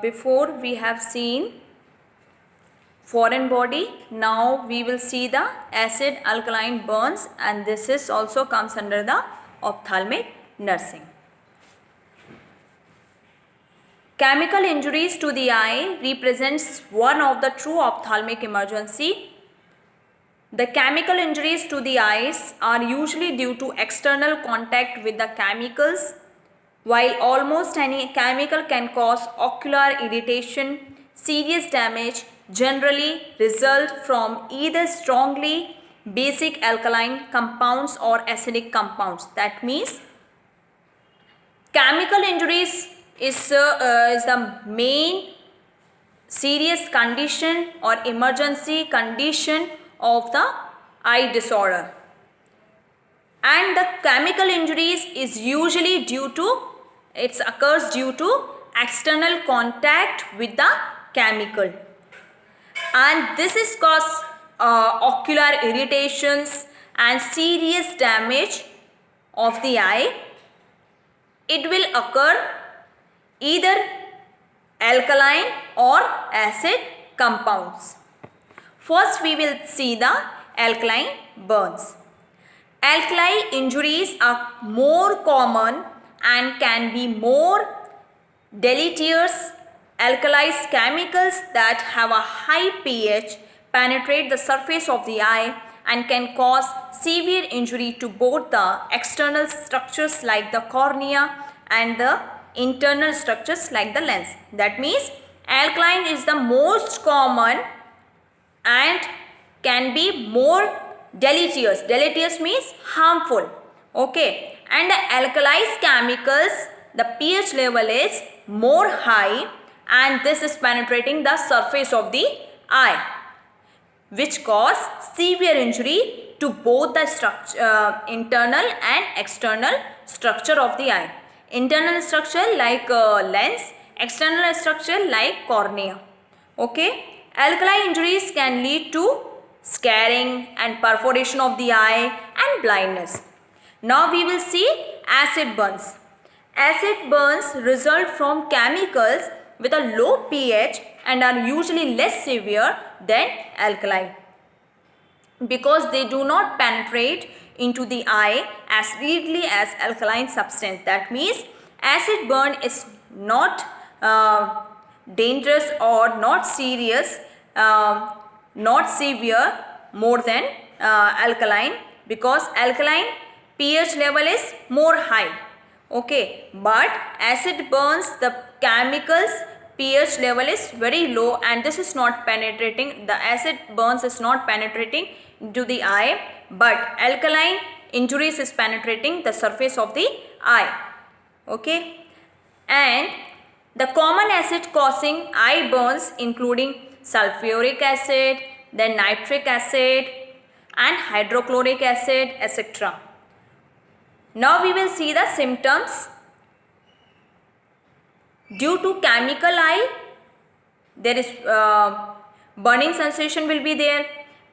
before we have seen foreign body. Now we will see the acid alkaline burns, and this is also comes under the ophthalmic nursing. Chemical injuries to the eye represents one of the true ophthalmic emergency. The chemical injuries to the eyes are usually due to external contact with the chemicals. While almost any chemical can cause ocular irritation, serious damage generally result from either strongly basic alkaline compounds or acidic compounds. That means chemical injuries is the main serious condition or emergency condition of the eye disorder, and the chemical injuries is usually occurs due to external contact with the chemical, and this is cause ocular irritations and serious damage of the eye. It will occur either alkaline or acid compounds. First we will see the alkaline burns. Alkali injuries are more common and can be more deleterious. Alkalized chemicals that have a high pH penetrate the surface of the eye and can cause severe injury to both the external structures like the cornea and the internal structures like the lens. That means alkaline is the most common and can be more deleterious. Deleterious means harmful. Okay, and the alkalized chemicals, the pH level is more high and this is penetrating the surface of the eye, which cause severe injury to both the internal and external structure of the eye. Internal structure like lens, external structure like cornea. Okay, alkali injuries can lead to scarring and perforation of the eye and blindness. Now we will see acid burns. Acid burns result from chemicals with a low pH and are usually less severe than alkali because they do not penetrate into the eye as readily as alkaline substance. That means acid burn is not dangerous or not serious, not severe more than alkaline, because alkaline pH level is more high. Okay, but acid burns, the chemicals pH level is very low and this is not penetrating, the acid burns is not penetrating into the eye, but alkaline injuries is penetrating the surface of the eye. Okay, and the common acid causing eye burns including sulfuric acid, then nitric acid and hydrochloric acid, etc. Now we will see the symptoms. Due to chemical eye, there is burning sensation will be there,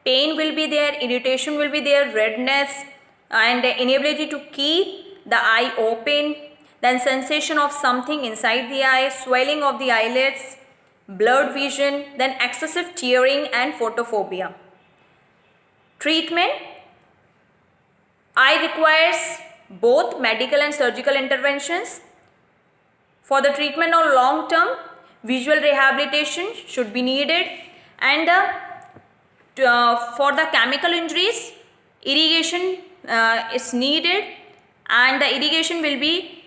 pain will be there, irritation will be there, redness and inability to keep the eye open, then sensation of something inside the eye, swelling of the eyelids, blurred vision, then excessive tearing and photophobia. Treatment: eye requires both medical and surgical interventions. For the treatment of long term, visual rehabilitation should be needed, and for the chemical injuries, irrigation is needed, and the irrigation will be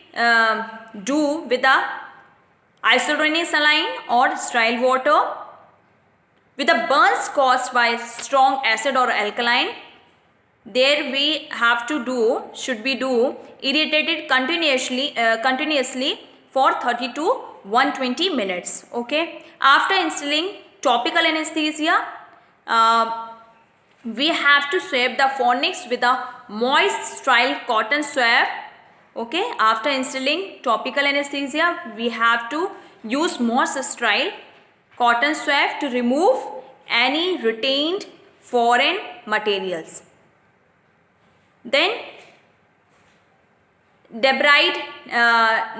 do with the isodronic saline or sterile water. With the burns caused by strong acid or alkaline, there we have to should be irritated continuously for 30 to 120 minutes. Okay, after instilling topical anesthesia, we have to swab the fornix with a moist sterile cotton swab. Okay, after instilling topical anesthesia, we have to use moist sterile cotton swab to remove any retained foreign materials. Then debrided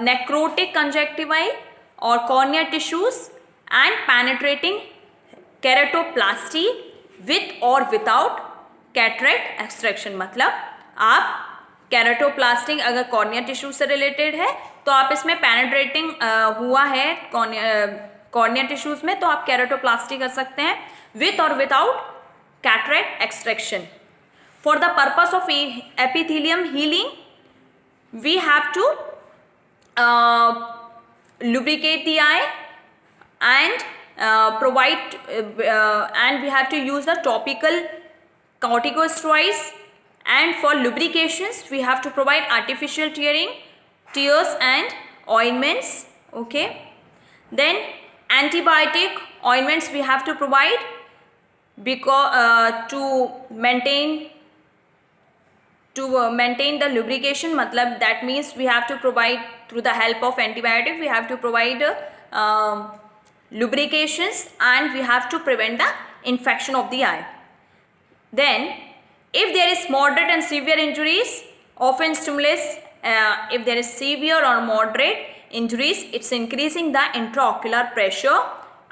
necrotic conjunctivae or cornea tissues and penetrating keratoplasty with or without cataract extraction. मतलब आप केराटोप्लास्टिंग अगर cornea tissue से related है तो आप इसमें penetrating हुआ है कॉर्निया टिश्यूज में तो आप केराटोप्लास्टी कर सकते हैं विथ और without cataract extraction. For the purpose of epithelium healing we have to lubricate the eye and provide and we have to use the topical corticosteroids, and for lubrications we have to provide artificial tears and ointments. Okay, then antibiotic ointments we have to provide because to maintain the lubrication. Matlab that means we have to provide through the help of antibiotic, we have to provide lubrications and we have to prevent the infection of the eye. Then if there is moderate and severe injuries, often stimulus, if there is severe or moderate injuries, it's increasing the intraocular pressure,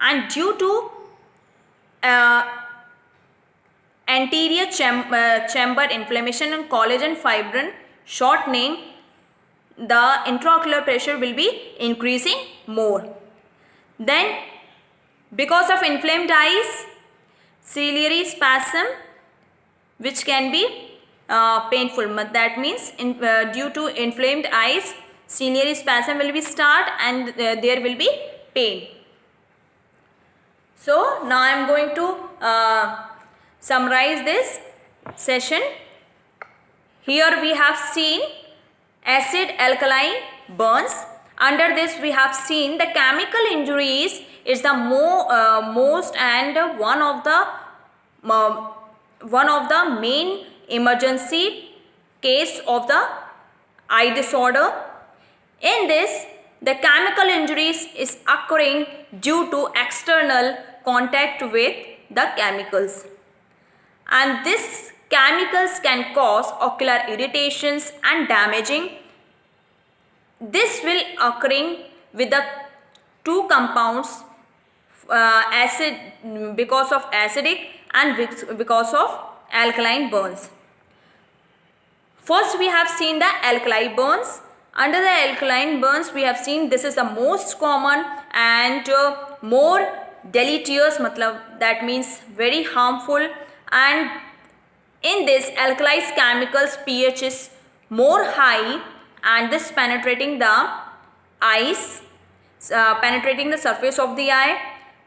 and due to anterior chamber inflammation and collagen fibrin shortening, the intraocular pressure will be increasing more. Then because of inflamed eyes, ciliary spasm which can be painful. That means due to inflamed eyes, ciliary spasm will be start and there will be pain. So now I am going to summarize this session. Here we have seen acid alkaline burns. Under this we have seen the chemical injuries is the most and one of the main emergency case of the eye disorder. In this, the chemical injuries is occurring due to external contact with the chemicals, and these chemicals can cause ocular irritations and damaging. This will occurring with the two compounds, acid because of acidic and because of alkaline burns. First we have seen the alkali burns. Under the alkaline burns we have seen this is the most common and more deleterious, matlab that means very harmful, and in this alkali chemicals pH is more high and this penetrating the eyes, penetrating the surface of the eye,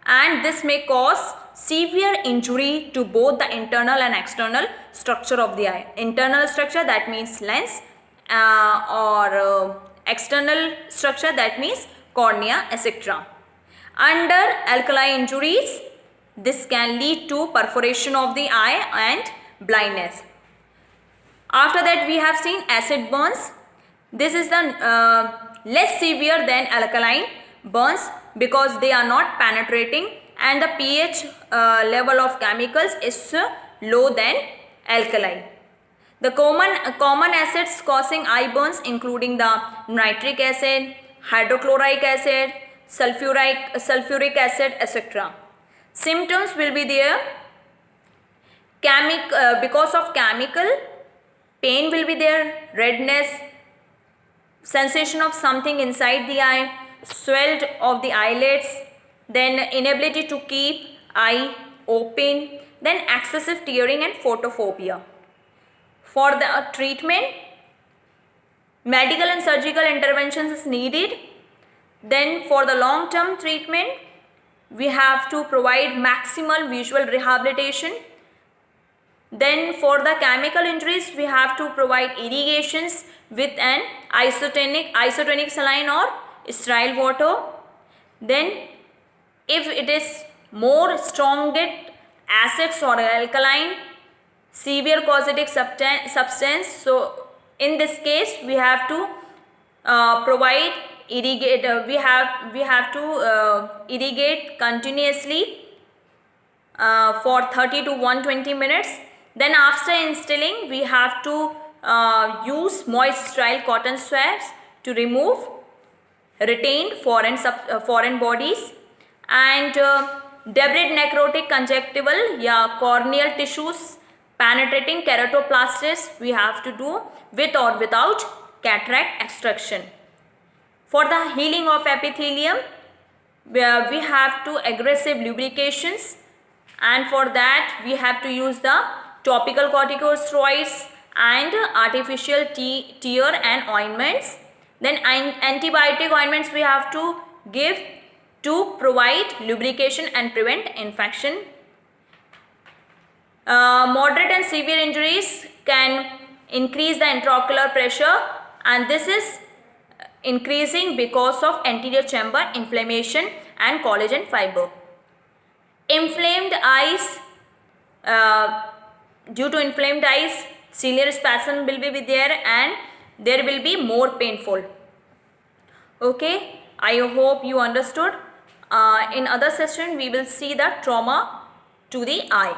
and this may cause severe injury to both the internal and external structure of the eye. Internal structure, that means lens, or external structure, that means cornea, etc. Under alkali injuries, this can lead to perforation of the eye and blindness. After that we have seen acid burns. This is the less severe than alkaline burns because they are not penetrating and the pH level of chemicals is low than alkali. The common acids causing eye burns including the nitric acid, hydrochloric acid, sulfuric acid, etc. Symptoms will be there. Because of chemical, pain will be there, redness, sensation of something inside the eye, swelled of the eyelids, then inability to keep eye open, then excessive tearing and photophobia. For the treatment, medical and surgical interventions is needed. Then for the long-term treatment, we have to provide maximal visual rehabilitation. Then for the chemical injuries, we have to provide irrigations with an isotonic saline or sterile water. Then if it is more stronger acids or alkaline, severe causative substance, so in this case we have to provide irrigate. We have to irrigate continuously for 30 to 120 minutes. Then after instilling, we have to use moist sterile cotton swabs to remove retained foreign bodies, and debrid necrotic conjunctival corneal tissues, penetrating keratoplastis we have to do with or without cataract extraction. For the healing of epithelium, where we have to aggressive lubrications, and for that we have to use the topical corticosteroids and artificial tear and ointments. Then antibiotic ointments we have to give to provide lubrication and prevent infection. Moderate and severe injuries can increase the intraocular pressure, and this is increasing because of anterior chamber inflammation and collagen fiber. Inflamed eyes, due to inflamed eyes, ciliary spasm will be there and there will be more painful. Okay, I hope you understood. In other session we will see the trauma to the eye.